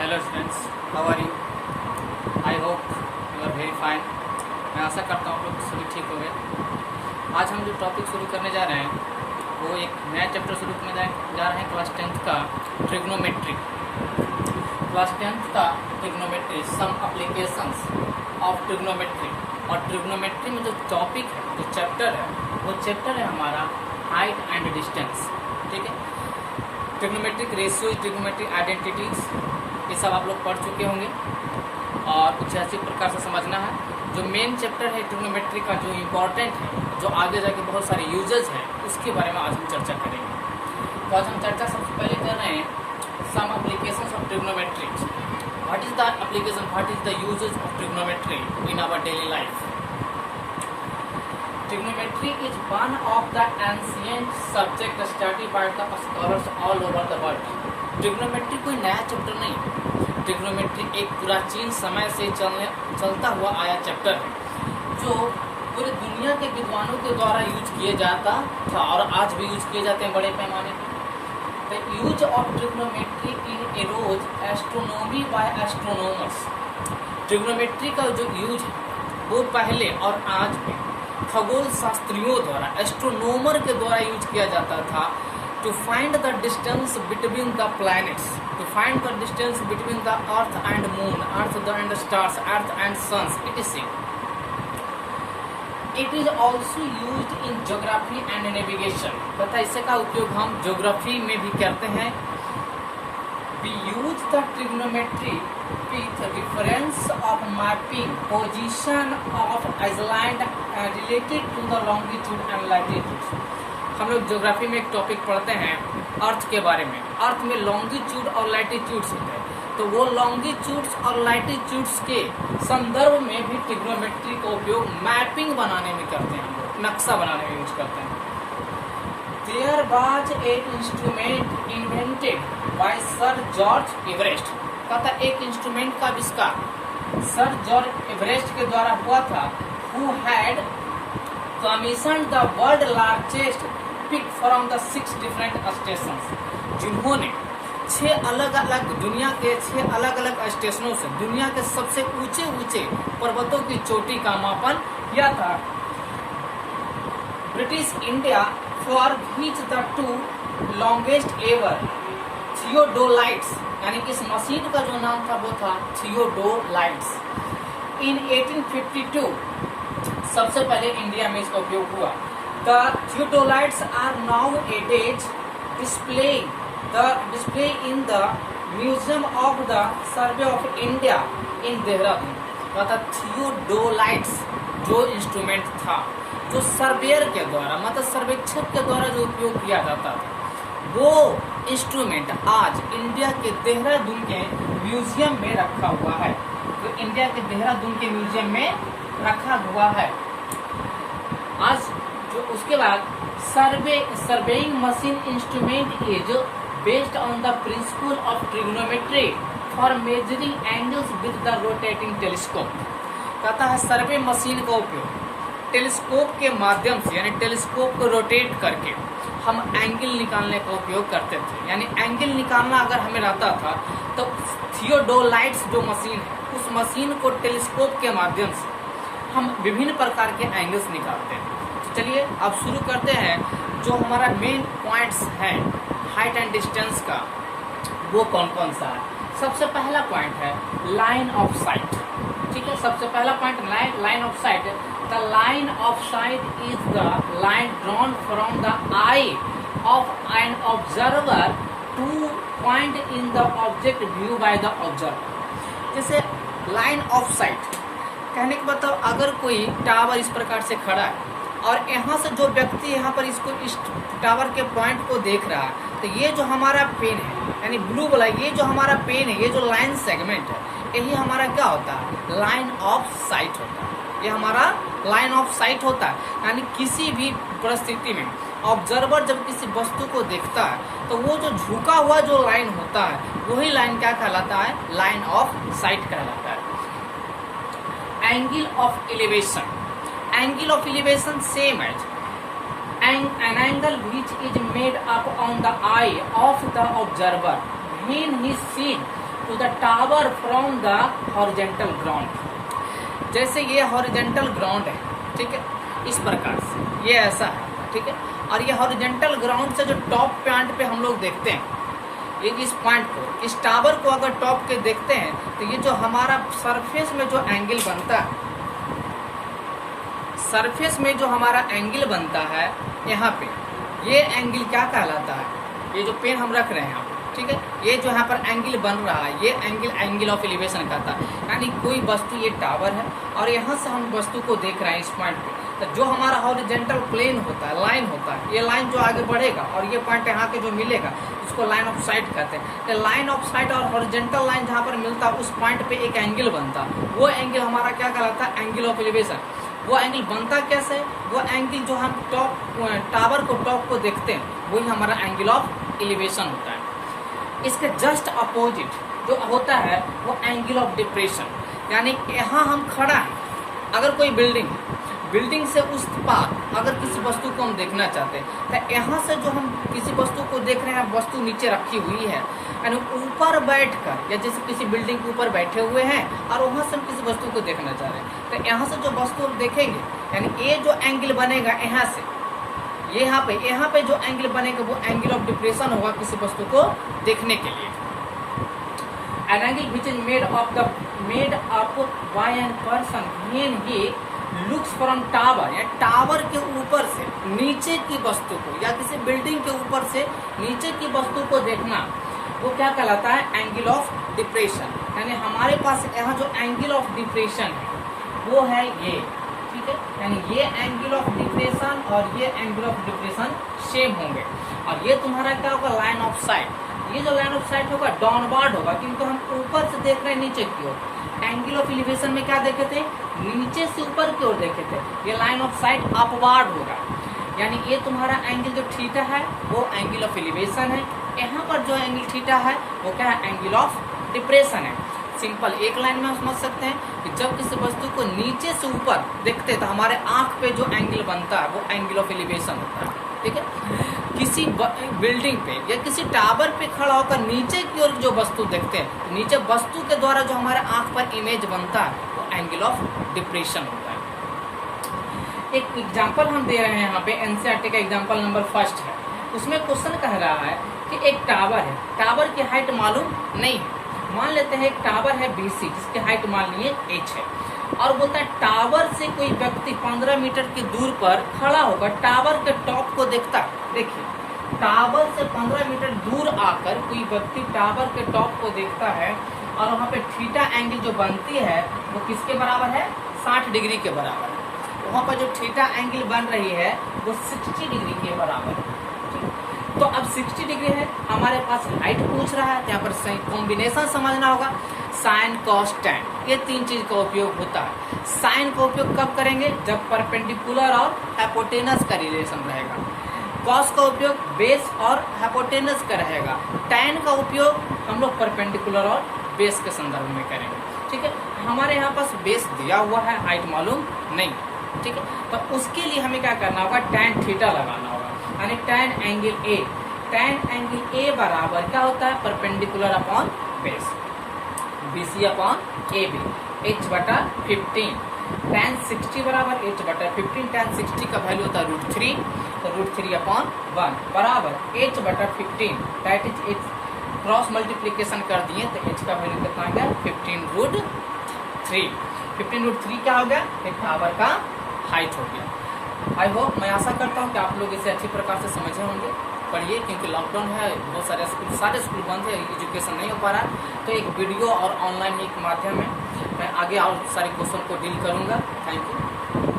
Hello students, how are you? I hope you are very fine. मैं आशा करता हूँ लोग सभी ठीक हो गए। आज हम जो टॉपिक शुरू करने जा रहे हैं वो एक नया चैप्टर शुरू करने जा रहे हैं क्लास 10th का ट्रिग्नोमेट्री। क्लास 10th का trigonometry, some applications of trigonometry. और ट्रिग्नोमेट्री में जो टॉपिक है, जो चैप्टर है, वो चैप्टर है हमारा हाइट एंड डिस्टेंस। ठीक है, ट्रिग्नोमेट्रिक रेशियो, ट्रिग्नोमेट्रिक आइडेंटिटीज, ये सब आप लोग पढ़ चुके होंगे और कुछ ऐसे प्रकार से समझना है। जो मेन चैप्टर है ट्रिग्नोमेट्री का, जो इम्पोर्टेंट है, जो आगे जाके बहुत सारे यूजेज हैं, उसके बारे में आज हम चर्चा करेंगे। तो आज हम चर्चा सबसे पहले कर रहे हैं some applications of trigonometry. What is the application, what is the usages of trigonometry in our daily life. Trigonometry is one of the ancient subject studied by the scholars all over the world. Trigonometry कोई नया chapter नहीं। Trigonometry एक प्राचीन समय से चलता हुआ आया चैप्टर है, जो पूरी दुनिया के विद्वानों के द्वारा यूज किए जाता था और आज भी यूज किए जाते हैं बड़े पैमाने पर। The use of trigonometry in arose astronomy by astronomers. Trigonometry का जो यूज है वो पहले और आज भी खगोल शास्त्रियों द्वारा, एस्ट्रोनोमर के द्वारा यूज किया जाता था to find the distance between the planets, to find the distance between the earth and moon, earth and stars, earth and suns, it is also use in geography and navigation. तथा इससे का उपयोग हम geography में भी करते हैं। We use the trigonometry with reference of mapping position of island related to the longitude and latitude. हम लोग ज्योग्राफी में एक टॉपिक पढ़ते हैं अर्थ के बारे में। अर्थ में लॉन्गिट्यूड और लैटिट्यूड्स होते हैं, तो वो लॉन्गिट्यूड्स और लैटिट्यूड्स के संदर्भ में भी ट्रिग्नोमेट्री का उपयोग मैपिंग बनाने में करते हैं, हम लोग नक्शा बनाने में यूज करते हैं। There was an instrument invented by Sir George Everest। कहता एक इंस्ट्रूमेंट का आविष्कार सर जॉर्ज एवरेस्ट के द्वारा हुआ था, who had commissioned the world largest peak from the 6 different stations। जिन्होंने 6 अलग अलग दुनिया के 6 अलग अलग स्टेशनों से दुनिया के सबसे ऊंचे ऊंचे पर्वतों की चोटी का मापन किया था। British India for which the 2 longest ever theodolites, यानी इस मशीन का जो नाम था वो था थियोडोलाइट्स। इन 1852 सबसे पहले इंडिया में इसका उपयोग हुआ। The theodolites are nowadays display in the Museum of the Survey of India in Dehradun. मतलब थियोडोलाइट्स जो इंस्ट्रूमेंट था, जो सर्वेयर के द्वारा, मतलब सर्वेक्षक के द्वारा जो उपयोग किया जाता था, वो इंस्ट्रूमेंट आज इंडिया के देहरादून के म्यूजियम में रखा हुआ है। तो इंडिया के देहरादून के म्यूजियम में रखा हुआ है आज। जो उसके बाद surveying machine instrument is based on the principle of trigonometry for measuring angles with the rotating telescope. कहता है सर्वे मशीन का उपयोग टेलीस्कोप के माध्यम से, यानी टेलीस्कोप को रोटेट करके हम एंगल निकालने का उपयोग करते थे। यानी एंगल निकालना अगर हमें आता था तो थियोडोलाइट्स जो मशीन है, उस मशीन को टेलीस्कोप के माध्यम से हम विभिन्न प्रकार के एंगल्स निकालते हैं। तो चलिए अब शुरू करते हैं। जो हमारा मेन पॉइंट्स है हाइट एंड डिस्टेंस का, वो कौन कौन सा है। सबसे पहला पॉइंट है लाइन ऑफ साइट। ठीक है, सबसे पहला point line of site. The line of sight is the line drawn from the eye of an observer to point in the object viewed by the observer। जैसे line of site कहने के मतलब अगर कोई टावर इस प्रकार से खड़ा है और यहाँ से जो व्यक्ति यहाँ पर इस टावर के पॉइंट को देख रहा है, तो ये जो हमारा पेन है, यानी ब्लू वाला, ये जो हमारा पेन है, ये जो लाइन सेगमेंट है, यही हमारा क्या होता है, लाइन ऑफ साइट होता है। ये हमारा लाइन ऑफ साइट होता है। यानी किसी भी परिस्थिति में ऑब्जर्वर जब किसी वस्तु को देखता है तो वो जो झुका हुआ जो लाइन होता है, वही लाइन क्या कहलाता है, लाइन ऑफ साइट कहलाता है। Angle of elevation, angle of elevation same as an angle which is made up on the eye of the observer when he seen to the tower from the horizontal ground. जैसे ये horizontal ground है, ठीक है, इस प्रकार से ये ऐसा है, ठीक है, और ये हॉरिजेंटल ग्राउंड से जो टॉप पॉइंट पे हम लोग देखते हैं, ये इस पॉइंट को, इस टावर को अगर टॉप के देखते हैं तो ये जो हमारा सरफेस में जो एंगल बनता है, सरफेस में जो हमारा एंगल बनता है यहाँ पे, ये एंगल क्या कहलाता है? ये जो पेन हम रख रहे हैं यहाँ पे, ठीक है, ये जो यहाँ पर एंगल बन रहा है, ये एंगल ऑफ एलिवेशन कहता है। यानी कोई वस्तु, ये टावर है और यहाँ से हम वस्तु को देख रहे हैं इस पॉइंट पे, तो जो हमारा हॉरिजेंटल प्लेन होता है, लाइन होता है, ये लाइन जो आगे बढ़ेगा और ये पॉइंट यहाँ के जो मिलेगा उसको लाइन ऑफ साइट कहते हैं। तो लाइन ऑफ साइट और हॉरिजेंटल लाइन जहाँ पर मिलता है उस पॉइंट पे एक एंगल बनता है, वो एंगल हमारा क्या कहलाता है? Angle of elevation. वो एंगल बनता कैसे? वो एंगल जो हम टॉप टावर को, टॉप को देखते हैं, वही हमारा एंगल ऑफ एलिवेशन होता है। इसके जस्ट अपोजिट जो होता है वो एंगल ऑफ डिप्रेशन। यानी यहाँ हम खड़ा हैं, अगर कोई बिल्डिंग से उस पार अगर किसी वस्तु को हम देखना चाहते हैं तो यहाँ से जो हम किसी वस्तु को देख रहे हैं, वस्तु नीचे रखी हुई है, यानी ऊपर बैठकर, या जैसे किसी बिल्डिंग के ऊपर बैठे हुए हैं और वहाँ से हम किसी वस्तु को देखना चाह रहे हैं, तो यहाँ से जो वस्तु हम देखेंगे, यानी ये जो एंगल बनेगा यहाँ से, यहाँ पे जो एंगल बनेगा वो एंगल ऑफ डिप्रेशन होगा किसी वस्तु को देखने के लिए। An angle which is made up by a person when he looks from tower, या टावर के ऊपर से नीचे की वस्तु को, या किसी बिल्डिंग के ऊपर से नीचे की वस्तु को देखना, वो क्या कहलाता है? Angle of depression. यानी हमारे पास यहाँ जो एंगल ऑफ डिप्रेशन है वो है ये, ठीक है, यानी ये एंगल ऑफ डिप्रेशन और ये एंगल ऑफ डिप्रेशन सेम होंगे। और ये तुम्हारा क्या होगा? Line of site. ये जो लाइन ऑफ साइट होगा डाउनवर्ड होगा, क्योंकि हम ऊपर से देख रहे हैं नीचे की ओर। एंगल ऑफ एलिवेशन में क्या देखे थे? नीचे से ऊपर की ओर देखे थे। ये लाइन ऑफ साइट अपवार्ड होगा, यानी ये तुम्हारा एंगल जो थीटा है वो एंगल ऑफ एलिवेशन है। यहाँ पर जो एंगल थीटा है वो क्या है? एंगल ऑफ डिप्रेशन है। सिंपल एक लाइन में हम समझ सकते हैं कि जब किसी वस्तु को नीचे से ऊपर देखते हैं तो हमारे आंख पे जो एंगल बनता है वो एंगल ऑफ एलिवेशन होता है, ठीक है। किसी बिल्डिंग पे या किसी टावर पे खड़ा होकर नीचे की ओर जो वस्तु देखते हैं, तो नीचे वस्तु के द्वारा जो हमारे आंख पर इमेज बनता है वो एंगल ऑफ डिप्रेशन होता है। एक एग्जांपल हम दे रहे हैं यहाँ पे, एनसीईआरटी का एग्जांपल नंबर 1 है। उसमें क्वेश्चन कह रहा है कि एक टावर है, टावर की हाइट मालूम नहीं है। मान लेते हैं एक टावर है BC जिसकी हाइट मान लिए h है, और बोलता है टावर से कोई व्यक्ति 15 मीटर की दूर पर खड़ा होकर टावर के टॉप को देखता है। देखिए, टावर से 15 मीटर दूर आकर कोई व्यक्ति टावर के टॉप को देखता है, और वहाँ पे थीटा एंगल जो बनती है वो किसके बराबर है? 60 डिग्री के बराबर है। वहाँ पर जो थीटा एंगल बन रही है वो 60 डिग्री के बराबर है। तो अब 60 डिग्री है, हमारे पास हाइट पूछ रहा है, यहाँ पर कॉम्बिनेशन समझना होगा। साइन कॉस टैन, ये 3 चीज का उपयोग होता है। साइन का उपयोग कब करेंगे? जब परपेंडिकुलर और हाइपोटेनस का रिलेशन रहेगा। कॉस का उपयोग बेस और हाइपोटेनस का रहेगा। टैन का उपयोग हम लोग परपेंडिकुलर और बेस के संदर्भ में करेंगे, ठीक है। हमारे यहाँ पास बेस दिया हुआ है, हाइट मालूम नहीं, ठीक है। तो उसके लिए हमें क्या करना होगा? टैन थीटा लगाना होगा, यानी tan angle A. Tan angle A बराबर क्या होता है? Perpendicular upon base, BC upon AB, h/15। Tan 60 बराबर h/15। टैन 60 का वैल्यू होता है √3, तो √3 अपॉन 1 बराबर h/15। That is h cross multiplication कर दिए तो h का वैल्यू कितना आ गया? 15√3। 15√3 क्या हो गया? एक टावर का हाइट हो गया। आई होप, मैं आशा करता हूँ कि आप लोग इसे अच्छी प्रकार से समझे होंगे। पढ़िए, क्योंकि लॉकडाउन है, बहुत सारे स्कूल बंद है, एजुकेशन नहीं हो पा रहा है, तो एक वीडियो और ऑनलाइन एक माध्यम है। मैं आगे और सारे क्वेश्चन को डील करूँगा। Thank you.